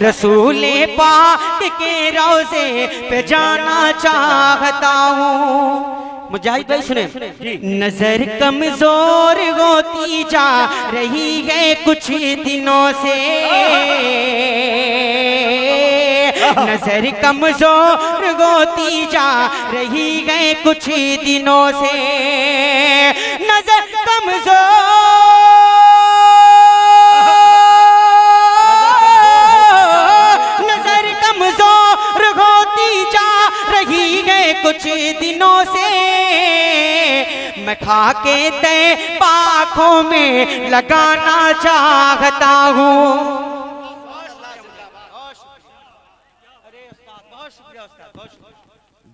रसूले पाक के रोज़े पे जाना चाहता हूँ। मुजाहिद भाई सुने, नजर कमजोर होती जा रही है कुछ दिनों से, नजर कमजोर होती जा रही है कुछ दिनों से, नजर कमजोर कुछ दिनों से, मैं खा के ते पाखों में लगाना चाहता हूँ।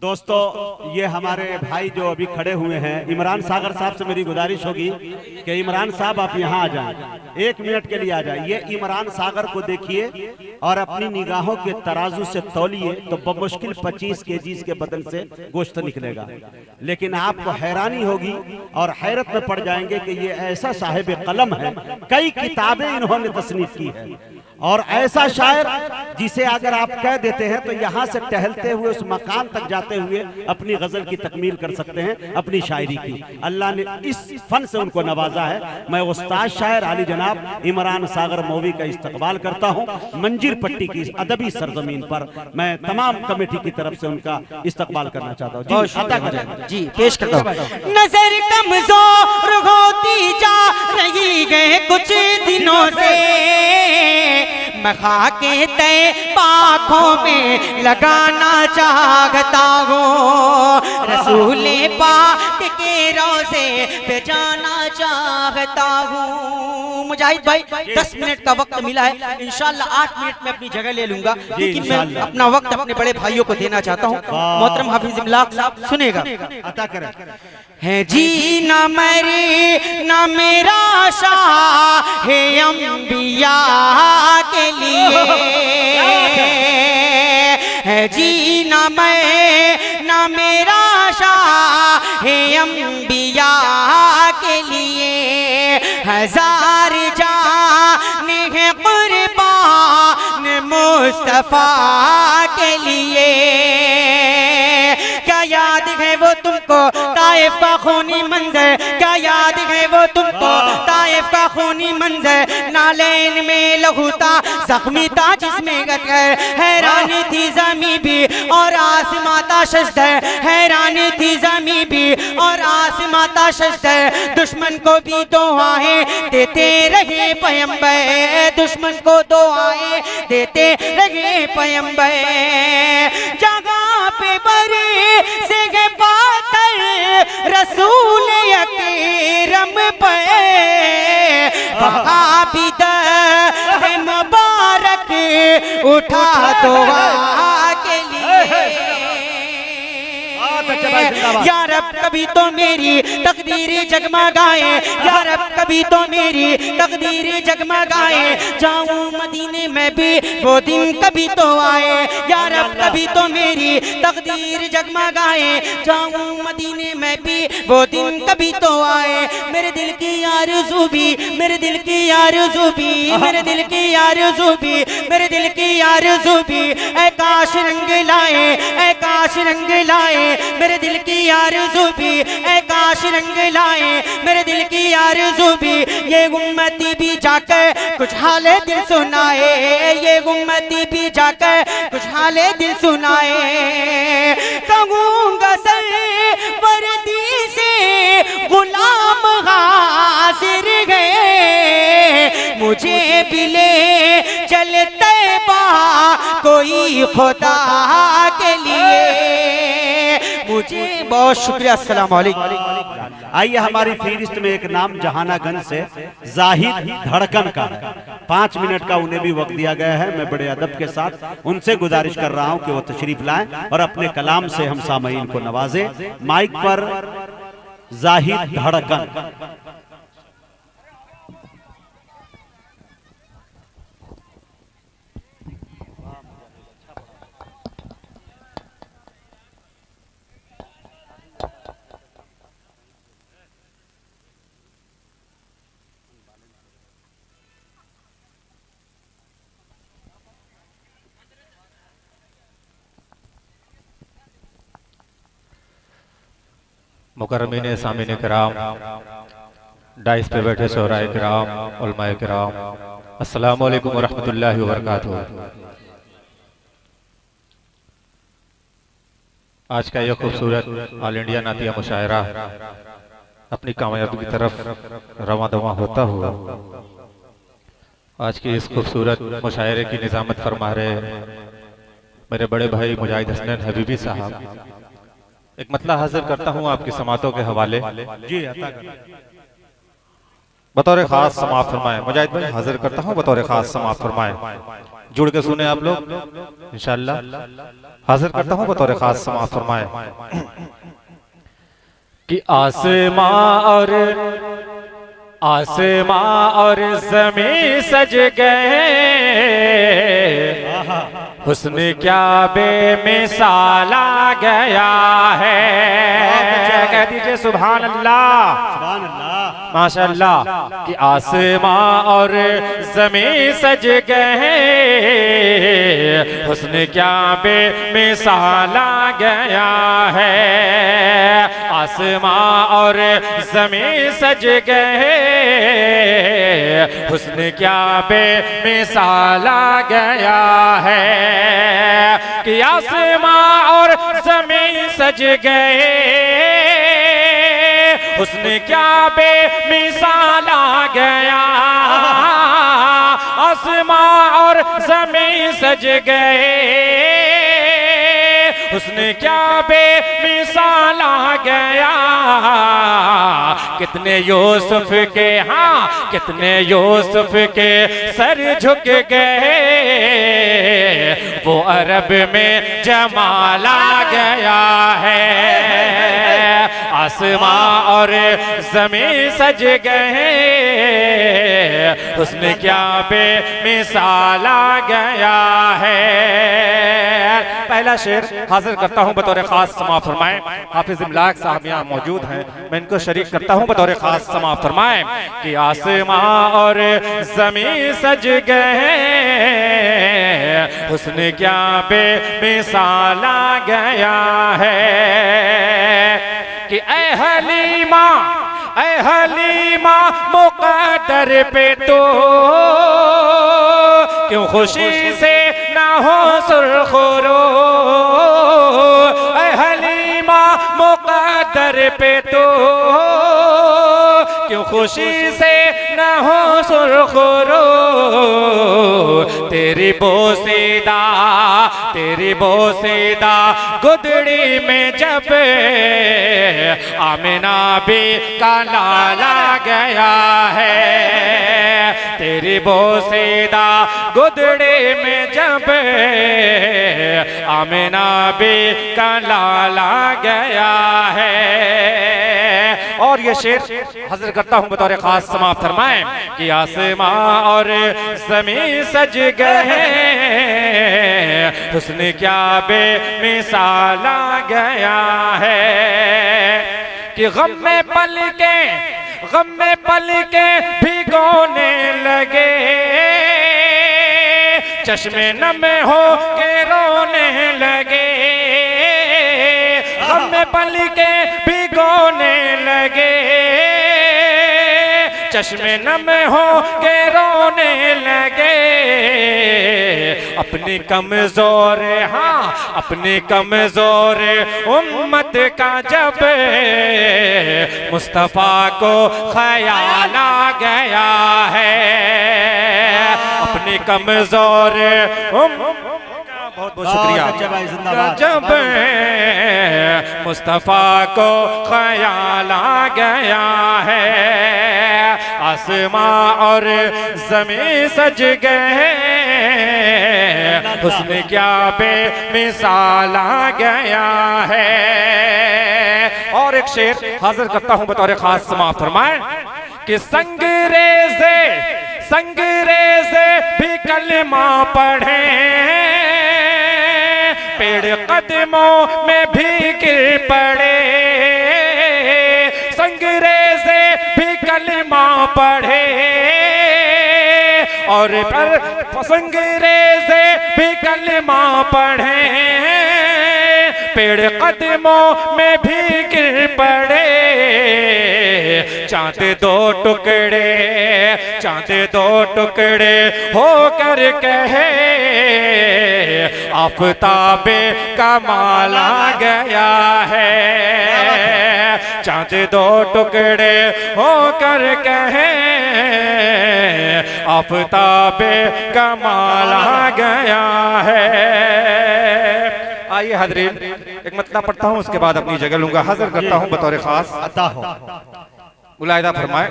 दोस्तों, ये हमारे भाई जो अभी खड़े हुए हैं, इमरान सागर साहब से मेरी गुजारिश होगी कि इमरान साहब आप यहाँ आ जाएं, 1 मिनट के लिए आ जाएं। ये इमरान सागर को देखिए और अपनी निगाहों के तराजू से तौलिए तो बमुश्किल 25 केजी के बदन से गोश्त निकलेगा, लेकिन आपको हैरानी होगी और हैरत में पड़ जाएंगे कि ये ऐसा साहिब कलम है, कई किताबें इन्होंने तसनीफ की है, और ऐसा शायर जिसे अगर आप कह देते हैं तो यहाँ से टहलते हुए उस मकान तक जाते हुए अपनी गजल की तकमील कर सकते हैं, अपनी शायरी की। अल्लाह ने इस फन से उनको नवाजा है। मैं उस्ताद शायर आली जनाब इमरान सागर मौवी का इस्तकबाल करता हूँ मंजीर पट्टी की अदबी सरजमीन पर। मैं तमाम कमेटी की तरफ से उनका इस्तकबाल करना चाहता हूँ। जी पेश करता हूँ। नजर कमजोर होती जा रही है कुछ दिनों से, मैं खा के ते पाखों में लगाना चाहता हूँ, रसूले पाक के रोज़े पे जाना चाहता हूँ। मुजाहिद भाई 10 मिनट का वक्त मिला है, इंशाल्लाह 8 मिनट में अपनी जगह ले लूंगा, लेकिन मैं अपना वक्त अपने बड़े भाइयों को देना चाहता हूँ। मोहतरम हाफिज इमलाक साहब सुनेगा। अता करें। है जी न मरे न मेरा शाह है अंबिया के लिए, है जी न मैं न मेरा शाह है अंबिया के लिए, 1000 जाने हैं कुर्बान मुस्तफा के लिए। क्या याद है वो तुमको ताइफ का खूनी मंजर, क्या याद है वो तुमको ताइफ का खूनी मंजर, नालेन में लहू था जख्मी था जिसमें गदर, हैरान थी ज़मीं भी और आसमां था शजदर, हैरान थी ज़मीं भी और आसमां था शजदर, दुश्मन को भी दुआएं देते रहे पैगंबर, दुश्मन को दुआएं देते रहे पैगंबर, जगह पे बरे से पाकर रसूल अकरम पे भी दर मुबारक उठा दुआ के लिए। या रब कभी तो मेरी तकदीर जगमगाए, या रब कभी तो मेरी तकदीर जगमगाए, जाऊं मदीने में भी वो दिन कभी तो आए, या रब कभी तो मेरी तकदीर जगमगाए, जाऊं मदीने में भी वो दिन कभी तो आए। मेरे दिल की आरज़ू भी, मेरे दिल की आरज़ू भी, मेरे दिल की आरज़ू भी, मेरे दिल की आरज़ू भी, ऐ काश रंग लाए, ऐ काश रंग लाए, मेरे दिल की आरज़ू भी, ऐ काश रंग लाए, मेरे दिल की आरज़ू भी, ये उम्मती भी जाकर कुछ हाले दिल सुनाए, ये उम्मती भी जाकर कुछ हाले दिल सुनाए। कहूँगा सर वर्दी से गुलाम हाजिर गए, मुझे भी ले चलते बा कोई खुदा के लिए। मुझे बहुत शुक्रिया। अस्सलाम वालेकुम। आइए हमारी फहरिस्त में एक नाम जहानागंज से जाहिद धड़कन का 5 मिनट का उन्हें भी वक्त दिया गया है। मैं बड़े अदब के साथ उनसे गुजारिश कर रहा हूं कि वो तशरीफ लाएं और अपने कलाम से हम सामईन को नवाजें। माइक पर जाहिद धड़कन। मुकर्रमीन सामीन किराम, डाइस पे बैठे शोहराए किराम, उलमाए किराम, अस्सलामु अलैकुम वरहमतुल्लाहि वबरकातुहू। आज का यह खूबसूरत ऑल इंडिया नातिया मुशायरा अपनी कामयाबी की तरफ रवां दवा होता हुआ आज की इस खूबसूरत मुशायरे की निजामत फरमा रहे मेरे बड़े भाई मुजाहिद हसनैन हबीबी साहब। एक मतला हाजिर करता हूँ आपकी समातों के हवाले जी अता कर। बतौर खास समाप्त फरमाए। मुजाहिद भाई हाजिर करता हूँ बतौर खास समाप्त फरमाए। जुड़ के सुने आप लोग इंशाअल्लाह। हाजिर करता हूँ बतौर खास समाप्त फरमाए कि आसमां और ज़मीं सज गए, हुस्न क्या बेमिसाल आ गया है। कह दीजिए सुभान अल्लाह, सुभान अल्लाह, माशाअल्लाह। कि आसमां और ज़मीं सज गए, हुस्न क्या बेमिसाल आ गया है। आसमां और ज़मीं सज गए, हुस्न क्या बेमिसाल आ गया है। कि आसमां और ज़मीं सज गए, हुस्न क्या बेमिसाल आ गया। आसमां और ज़मीं सज गए, हुस्न क्या बेमिसाल आ गया। कितने यूसुफ के, हाँ कितने यूसुफ के सर झुक गए, वो अरब में जमाल आ गया है। आसमां और ज़मीं सज गए, हुस्न क्या बेमिसाल आ गया है। पहला शेर हाजिर करता हूँ बतौर खास समाअत फरमाएं। हाफिज इमलाक साहब यहाँ मौजूद हैं, मैं इनको शरीक करता हूँ बतौर खास समाअत फरमाएं कि आसमां और ज़मीं सज गए, हुस्न क्या बेमिसाल आ गया है। कि ऐ हलीमा मुक़द्दर पे तो क्यों खुशी से ना हो सुरखुरो। ऐ हलीमा मुक़द्दर पे तो क्यों खुशी से ना हो सुरखुरो। तेरी बोसीदा गुदड़ी में जब आमिना भी का लाला गया है। तेरी बोसीदा गुदड़ी में जब आमिना भी का लाला गया है। और ये शेर हाजिर करता हूँ बतौर खास समाअत फरमाएं कि आसमां और ज़मीं सज गए, हुस्न क्या बेमिसाल आ गया है। कि गम में पल के भिगोने लगे, चश्मे नम हो के रोने लगे। गम में पल के भिगोने लगे, चश्मे नम हो के रोने लगे। अपनी कमजोर, हाँ अपनी कमजोर उम्मत का जब मुस्तफा को ख्याल आ गया है। अपनी कमजोर बहुत बहुत शुक्रिया। जब मुस्तफा को ख्याल आ गया है, आसमां और ज़मीं सज गए, हुस्न क्या बेमिसाल आ गया है। और एक शेर हाजिर करता हूँ बतौर खास समाअत फरमाएं कि संगरेज़े भी कलमा पढ़े, पेड़ कदमों में भी गिर पड़े। संगरेज़े भी कलमा पढ़े और पर संगरेज़े भी कलमा पढ़े, पेड़ कदमों में भी गिर पड़े, चांद दो टुकड़े, चांद दो टुकड़े होकर कहे आफताबे कमाल आ गया है। चांद दो टुकड़े होकर कहे आफताबे कमाल आ गया है। आइए हजरीन, एक मतला पढ़ता हूँ, उसके बाद अपनी जगह लूंगा। हाजिर करता हूँ बतौर खास, अता हो मुलाहिदा फरमाए।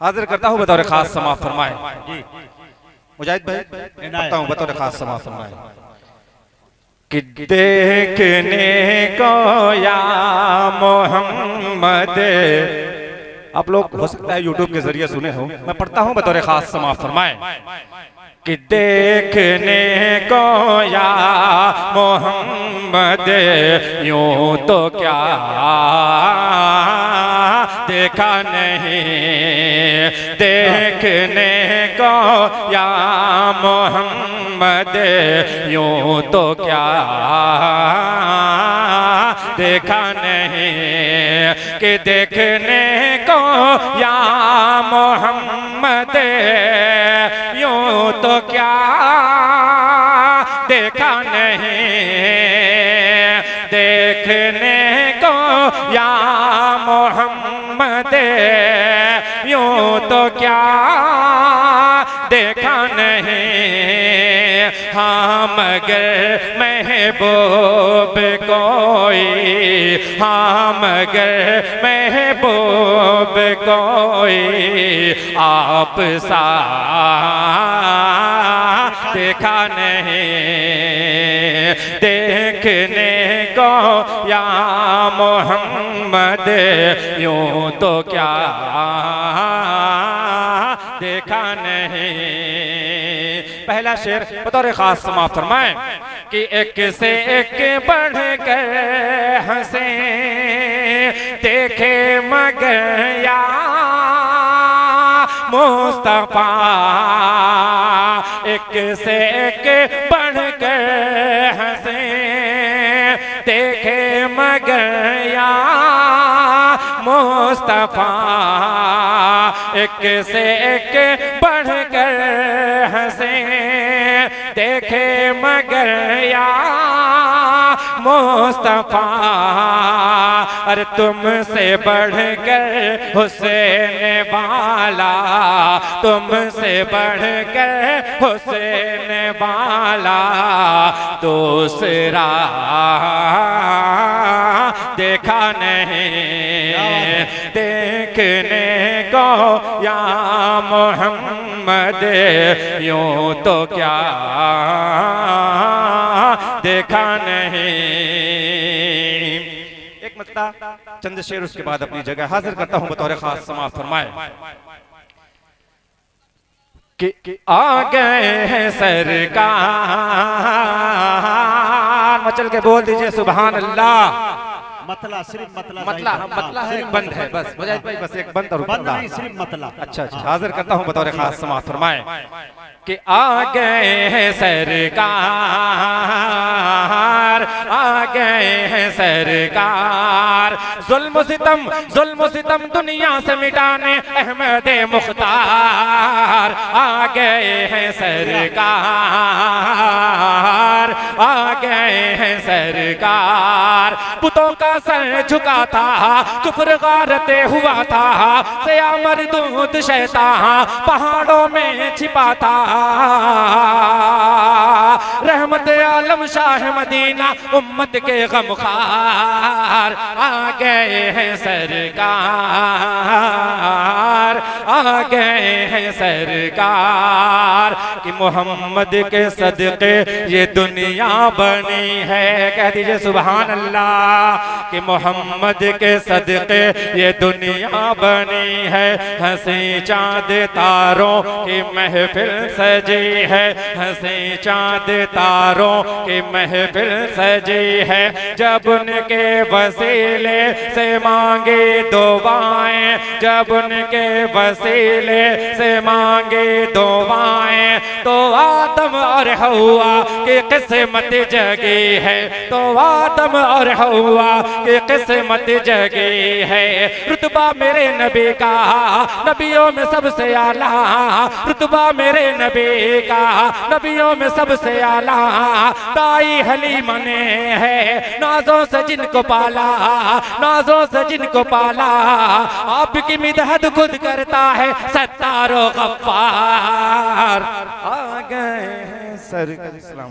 हाजिर करता हूँ बतौर खास, समाअत फरमाए। मुजाहिद भाई पढ़ता हूँ बतौर खास, समाअत फरमाए। कि देखने को या मोहम्मद, आप लोग हो सकता है यूट्यूब के जरिए सुने हो, मैं पढ़ता हूँ बतौर खास, समाअत फरमाए। कि देखने को या मोहम्मद यूं तो क्या देखा नहीं, देखने को या मोहम्मद यूं तो क्या देखा नहीं, कि देखने को या मोहम्मद यूं तो क्या देखा नहीं, देखने को या मोहम्मद यूं तो क्या देखा नहीं। हाँ मगर महबूब कोई, हाँ मगर महबूब कोई आप सा देखा नहीं, देखने को या मोहम्मद यूं तो क्या देखा नहीं। पहला शेर बतौर खास समाअत फरमाएं कि एक से एक बढ़ कर हंसे देखे मगर या मुस्तफा, एक से एक बढ़ कर हंसे देखे मगर या मुस्तफा, एक से एक बढ़ कर हंसे देखे मगर या मुस्तफा। अरे तुमसे बढ़कर हुसैन वाला, तुमसे बढ़कर हुसैन वाला दूसरा देखा नहीं, देखने को या मोहम्मद यूं तो क्या देखा नहीं। एक मतला चंद शेर, उसके बाद अपनी जगह हाजिर करता हूं बतौर खास, समाअत फरमाए। कि आ गए हैं सरकार, मचल के बोल दीजिए सुभान अल्लाह। मतला, सिर्फ मतला, मतला है, बंद है बस मुजाहिद भाई, बस एक बंद और बंद नहीं, सिर्फ मतला। अच्छा अच्छा, हाजिर करता हूं बतौर खास, समाअत फरमाए। कि आ गए हैं सरकार, आ गए हैं सरकार, जुल्म सितम दुनिया से मिटाने अहमद मुख्तार। आ गए हैं सरकार, आ गए हैं सरकार, पुतों का सर झुका था, कुफ्र गारते हुआ था, सया मरदूद शैतान पहाड़ों में छिपा था। रहमत आलम शाह मदीना उम्मत के गमखार। आ गए हैं सरकार, आ गए हैं सरकार, कि मोहम्मद के सदके ये दुनिया बनी है। कह दीजिए सुभान अल्लाह। कि मोहम्मद के सदके ये दुनिया बनी है, हंसी चांद तारों की महफिल सजी है, हंसी चांद तारों की महफिल सजी है, जब उनके वसीले से मांगे दुआएं, जब उनके वसीले से मांगे दुआएं, तो आदम और हवा की किस्मत जगी है, तो आदम और हवा की किस्मत जगी है। रुतबा मेरे नबी का नबियों में सबसे आला, रुतबा मेरे नबी का नबियों में सबसे आला। ताई हलीमा ने है नाजों से जिनको पाला, नाजों से जिनको पाला, आपकी मिदहद खुद करता है सत्तारो गफ्फार। आ गए सरकार।